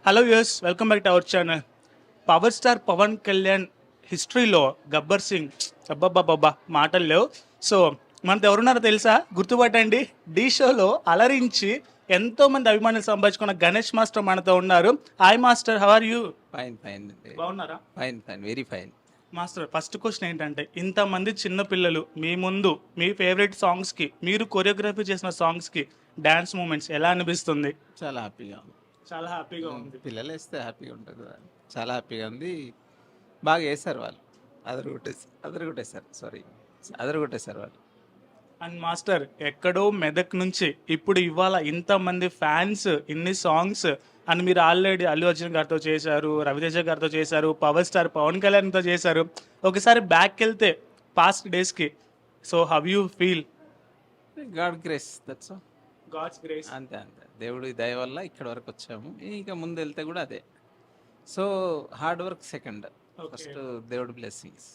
Hello యూస్ welcome back to our channel. Power star Pavan Kalyan హిస్టరీలో గబ్బర్ సింగ్ అబ్బబ్బబ్బబ్బా మాటలు లేవు. సో మనతో ఎవరున్నారో తెలుసా? గుర్తుపట్టండి. ఢీ షోలో అలరించి ఎంతో మంది అభిమానులు సంపాదించుకున్న గణేష్ మాస్టర్ మనతో ఉన్నారు. Hi master, how are you? Fine fine బాగున్నారా fine fine very fine. Master? First question ఏంటంటే, ఇంతమంది చిన్న పిల్లలు మీ ముందు మీ ఫేవరెట్ సాంగ్స్కి, మీరు కొరియోగ్రఫీ చేసిన సాంగ్స్కి డ్యాన్స్ మూమెంట్స్ ఎలా అనిపిస్తుంది? చాలా హ్యాపీగా ఉంది. చాలా హ్యాపీగా ఉంది. పిల్లలు వేస్తే హ్యాపీగా ఉంటుంది కదా. చాలా హ్యాపీగా ఉంది. బాగా వేస్తారు వాళ్ళు. అదరగొట్టేశారు వాళ్ళు. అండ్ మాస్టర్, ఎక్కడో మెదక్ నుంచి ఇప్పుడు ఇవాళ ఇంతమంది ఫ్యాన్స్, ఇన్ని సాంగ్స్ అండ్ మీరు ఆల్రెడీ అల్లు అర్జున్ గారితో చేశారు, రవితేజ గారితో చేశారు, పవర్ స్టార్ పవన్ కళ్యాణ్తో చేశారు. ఒకసారి బ్యాక్ వెళ్తే పాస్ట్ డేస్కి, so how you feel? God grace, that's all. God's grace. అంతే అంతే, దేవుడి దయ వల్ల ఇక్కడ వరకు వచ్చాము. ఇంకా ముందు వెళ్తే కూడా అదే. So hard work second, first దేవుడి బ్లెస్సింగ్స్.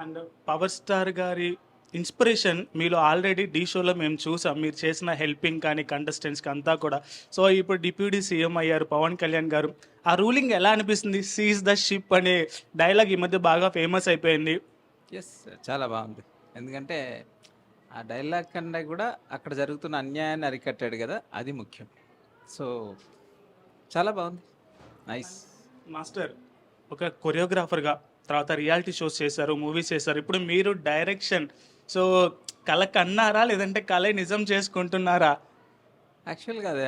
అండ్ పవర్ స్టార్ గారి ఇన్స్పిరేషన్ మీలో ఆల్రెడీ డీ షోలో మేము చూసాం, మీరు చేసిన హెల్పింగ్ కానీ కంటెస్టెంట్స్కి అంతా కూడా. సో ఇప్పుడు డిప్యూటీ సీఎం అయ్యారు పవన్ కళ్యాణ్ గారు. ఆ రూలింగ్ ఎలా అనిపిస్తుంది? సీజ్ ద షిప్ అనే డైలాగ్ ఈ మధ్య బాగా ఫేమస్ అయిపోయింది. ఎస్, చాలా బాగుంది. ఎందుకంటే ఆ డైలాగ్ కన్నా కూడా అక్కడ జరుగుతున్న అన్యాయాన్ని అరికట్టాడు కదా, అది ముఖ్యం. సో చాలా బాగుంది, నైస్. మాస్టర్, ఒక కొరియోగ్రాఫర్గా తర్వాత రియాలిటీ షోస్ చేశారు, మూవీస్ చేశారు, ఇప్పుడు మీరు డైరెక్షన్. సో కళ కన్నారా లేదంటే కళ నిజం చేసుకుంటున్నారా? యాక్చువల్గా అది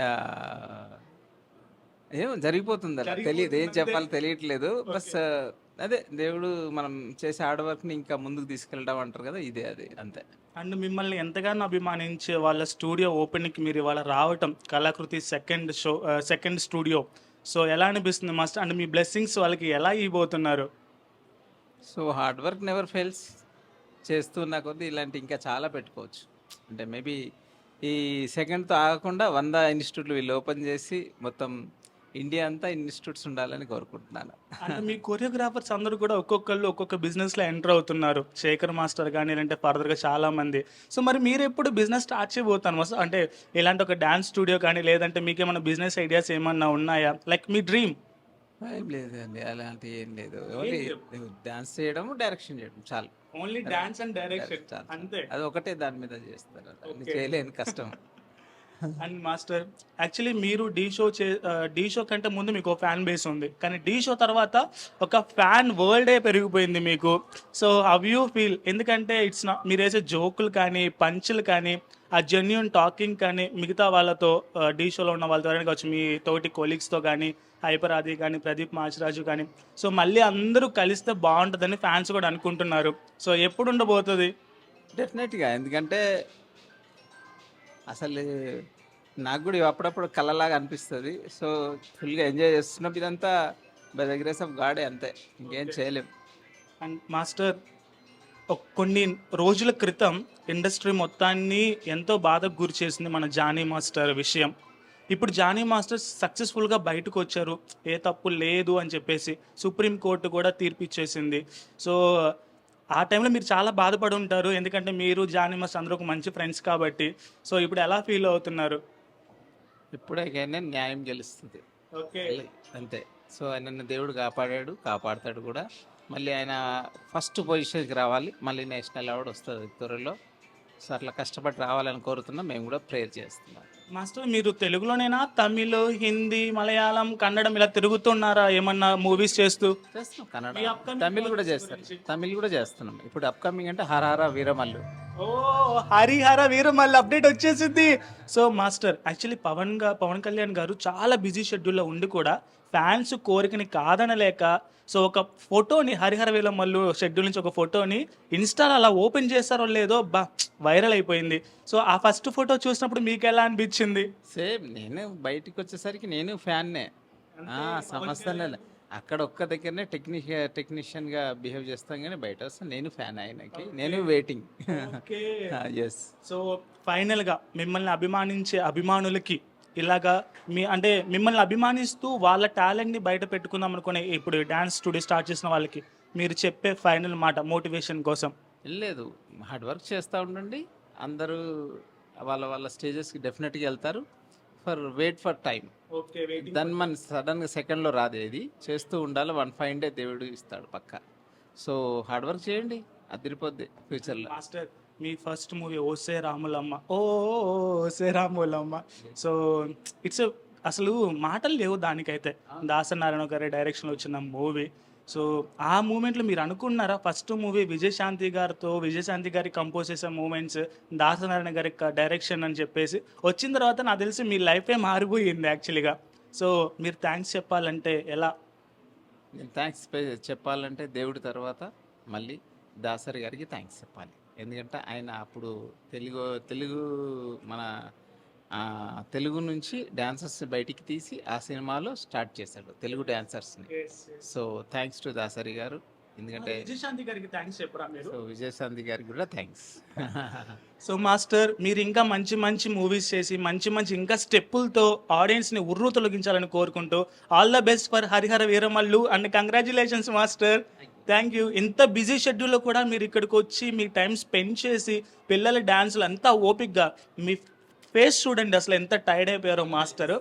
ఏమో జరిగిపోతుంది అలా, తెలియదు ఏం చెప్పాలో తెలియట్లేదు. బస్ అదే దేవుడు మనం చేసే హార్డ్ వర్క్ని ఇంకా ముందుకు తీసుకెళ్ళడం అంటారు కదా, ఇదే అది అంతే. అండ్ మిమ్మల్ని ఎంతగానో అభిమానించే వాళ్ళ స్టూడియో ఓపెనింగ్కి మీరు ఇవాళ రావటం, కళాకృతి సెకండ్ స్టూడియో. సో ఎలా అనిపిస్తుంది మాస్టర్? అండ్ మీ బ్లెస్సింగ్స్ వాళ్ళకి ఎలా ఇవ్వబోతున్నారు? So hard work never fails. చేస్తున్న కొద్దీ ఇలాంటి ఇంకా చాలా పెట్టుకోవచ్చు. అంటే మేబీ ఈ సెకండ్తో ఆగకుండా 100 ఇన్స్టిట్యూట్లు వీళ్ళు ఓపెన్ చేసి మొత్తం ఇండియా అంతా ఇన్స్టిట్యూట్స్ ఉండాలని కోరుకుంటున్నాను. అంటే మీ కొరియోగ్రాఫర్స్ అందరూ కూడా ఒక్కొక్కళ్ళు ఒక్కొక్క బిజినెస్లో ఎంటర్ అవుతున్నారు. శేఖర్ మాస్టర్ కానీ లేదంటే ఫర్దర్గా చాలామంది. సో మరి మీరు ఎప్పుడు బిజినెస్ స్టార్ట్ చేయబోతాను మాస్టర్? అంటే ఇలాంటి ఒక డ్యాన్స్ స్టూడియో కానీ లేదంటే మీకు ఏమైనా బిజినెస్ ఐడియాస్ ఏమన్నా ఉన్నాయా? లైక్ మీ డ్రీమ్? ఏం లేదండి, అలాంటి ఏం లేదు. ఓన్లీ డాన్స్ చేయడం, డైరెక్షన్ చేయడం చాలు. ఓన్లీ డాన్స్ అండ్ డైరెక్షన్ చాలు. అంతే. అది ఒకటే దాని మీద చేస్తారు, అన్ని చేయలేని కష్టం. అండ్ మాస్టర్, యాక్చువల్లీ మీరు డీ షో కంటే ముందు మీకు ఫ్యాన్ బేస్ ఉంది, కానీ డీ షో తర్వాత ఒక ఫ్యాన్ వరల్డే పెరిగిపోయింది మీకు. So how you feel? ఎందుకంటే ఇట్స్ నాట్ మీరు వేసే జోకులు కానీ పంచులు కానీ ఆ జెన్యున్ టాకింగ్ కానీ మిగతా వాళ్ళతో డీ షోలో ఉన్న వాళ్ళతో కావచ్చు, మీ తోటి కొలీగ్స్తో కానీ, హైపర్ ఆది కానీ, ప్రదీప్ మాచిరాజు కానీ, సో మళ్ళీ అందరూ కలిస్తే బాగుంటుందని ఫ్యాన్స్ కూడా అనుకుంటున్నారు. సో ఎప్పుడు ఉండబోతుంది? డెఫినెట్గా, ఎందుకంటే అసలు నాకు కూడా ఇవి అప్పుడప్పుడు కళ్ళలాగా అనిపిస్తుంది. సో ఫుల్గా ఎంజాయ్ చేస్తున్నాం. ఇదంతా బై ద గ్రేస్ ఆఫ్ గాడే, అంతే, ఇంకేం చేయలేం. అండ్ మాస్టర్, కొన్ని రోజుల క్రితం ఇండస్ట్రీ మొత్తాన్ని ఎంతో బాధకు గురి చేసింది మన జానీ మాస్టర్ విషయం. ఇప్పుడు జానీ మాస్టర్ సక్సెస్ఫుల్గా బయటకు వచ్చారు, ఏ తప్పు లేదు అని చెప్పేసి సుప్రీంకోర్టు కూడా తీర్పు ఇచ్చేసింది. సో ఆ టైంలో మీరు చాలా బాధపడి ఉంటారు, ఎందుకంటే మీరు జానీ మాస్టర్ అందరూ ఒక మంచి ఫ్రెండ్స్ కాబట్టి. సో ఇప్పుడు ఎలా ఫీల్ అవుతున్నారు? ఇప్పుడైనా న్యాయం గెలుస్తుంది, ఓకే, అంతే. సో ఆయన దేవుడు కాపాడాడు, కాపాడుతాడు కూడా. మళ్ళీ ఆయన ఫస్ట్ పొజిషన్కి రావాలి, మళ్ళీ నేషనల్ అవార్డు వస్తుంది త్వరలో. సో అట్లా కష్టపడి రావాలని కోరుతున్నాం, మేము కూడా ప్రేయర్ చేస్తున్నాం. మాస్టర్, మీరు తెలుగులోనేనా, తమిళ్, హిందీ, మలయాళం, కన్నడం ఇలా తిరుగుతున్నారా ఏమన్నా మూవీస్ చేస్తూ? చేస్తున్నాం, కన్నడ, మీ upcoming తమిళ్ కూడా projects చేస్తాం. గురించి? తమిళ్ కూడా చేస్తున్నాం. ఇప్పుడు అప్కమింగ్ అంటే హరహర వీరమల్లు. ఓ హరిహర వీర మళ్ళీ అప్డేట్ వచ్చేసింది. So master, actually Pavan Kalyan garu చాలా బిజీ షెడ్యూల్లో ఉండి కూడా ఫ్యాన్స్ కోరికని కాదనలేక, సో ఒక ఫోటోని హరిహర వీర మల్లు షెడ్యూల్ నుంచి ఒక ఫోటోని ఇన్స్టాలో అలా ఓపెన్ చేస్తారో లేదో వైరల్ అయిపోయింది. సో ఆ ఫస్ట్ ఫోటో చూసినప్పుడు మీకు ఎలా అనిపించింది? సేమ్, నేను బయటికి వచ్చేసరికి నేను ఫ్యాన్నే. సమస్య అక్కడ ఒక్క దగ్గరనే టెక్నీషియన్గా బిహేవ్ చేస్తాం, కానీ బయట వస్తే నేను ఫ్యాన్ ఆయనకి, నేను వెయిటింగ్. ఎస్. సో ఫైనల్గా మిమ్మల్ని అభిమానించే అభిమానులకి ఇలాగా అంటే మిమ్మల్ని అభిమానిస్తూ వాళ్ళ టాలెంట్ని బయట పెట్టుకుందాం అనుకునే ఇప్పుడు డ్యాన్స్ స్టూడియో స్టార్ట్ చేసిన వాళ్ళకి మీరు చెప్పే ఫైనల్ మాట మోటివేషన్ కోసం? లేదు, హార్డ్ వర్క్ చేస్తూ ఉండండి. అందరూ వాళ్ళ స్టేజెస్కి డెఫినెట్గా వెళ్తారు. Wait for time. Okay, waiting. దాన్ని మన సడన్గా సెకండ్లో రాదు, ఇది చేస్తూ ఉండాలి. 1 ఫైన్ డే దేవుడు ఇస్తాడు పక్క. సో హార్డ్ వర్క్ చేయండి, అదిరిపోద్ది ఫ్యూచర్లో. మాస్టర్, మీ ఫస్ట్ మూవీ ఓసే రాములమ్మ, ఓసే రాములమ్మ. సో ఇట్స్ అసలు మాటలు లేవు దానికైతే. దాసనారాయణ గారి డైరెక్షన్లో వచ్చిన మూవీ. సో ఆ మూమెంట్లో మీరు అనుకున్నారా ఫస్ట్ మూవీ విజయశాంతి గారి కంపోజ్ చేసే మూమెంట్స్, దాసనారాయణ గారి డైరెక్షన్ అని చెప్పేసి వచ్చిన తర్వాత నాకు తెలిసి మీ లైఫే మారిపోయింది యాక్చువల్గా. సో మీరు థ్యాంక్స్ చెప్పాలంటే ఎలా? నేను థ్యాంక్స్ చెప్పాలంటే దేవుడి తర్వాత మళ్ళీ దాసరి గారికి థ్యాంక్స్ చెప్పాలి. ఎందుకంటే ఆయన అప్పుడు తెలుగు మన తెలుగు నుంచి డాన్సర్స్ బయటికి తీసి ఆ సినిమాలో స్టార్ట్ చేశాడు తెలుగు డాన్సర్స్ని. So thanks to Dasari garu. ఎందుకంటే విజయశాంతి గారికి థ్యాంక్స్ చెప్పరా మీరు? సో విజయశాంతి గారికి కూడా థ్యాంక్స్. సో మాస్టర్, మీరు ఇంకా మంచి మంచి మూవీస్ చేసి మంచి మంచి ఇంకా స్టెప్పులతో ఆడియన్స్ని ఉర్రు తొలగించాలని కోరుకుంటూ all the best for Harihara Veeramallu and congratulations master. Thank you. ఇంత బిజీ షెడ్యూల్లో కూడా మీరు ఇక్కడికి వచ్చి మీ టైం స్పెండ్ చేసి పిల్లల డ్యాన్సులు అంతా ఓపిక్గా, మీ ఫేస్ చూడండి అసలు ఎంత టైర్డ్ అయిపోయారో మాస్టర్.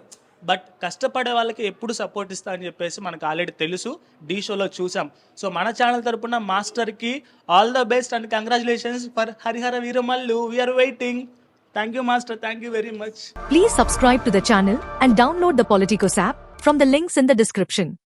బట్ కష్టపడే వాళ్ళకి ఎప్పుడు సపోర్ట్ ఇస్తా అని చెప్పేసి మనకు ఆల్రెడీ తెలుసు, డీ షోలో చూసాం. సో మన ఛానల్ తరపున మాస్టర్కి all the best and congratulations for Harihara Veeramallu. We're waiting. Thank you master, thank you very much. Please subscribe to the channel and download the Politicos app from the links in the description.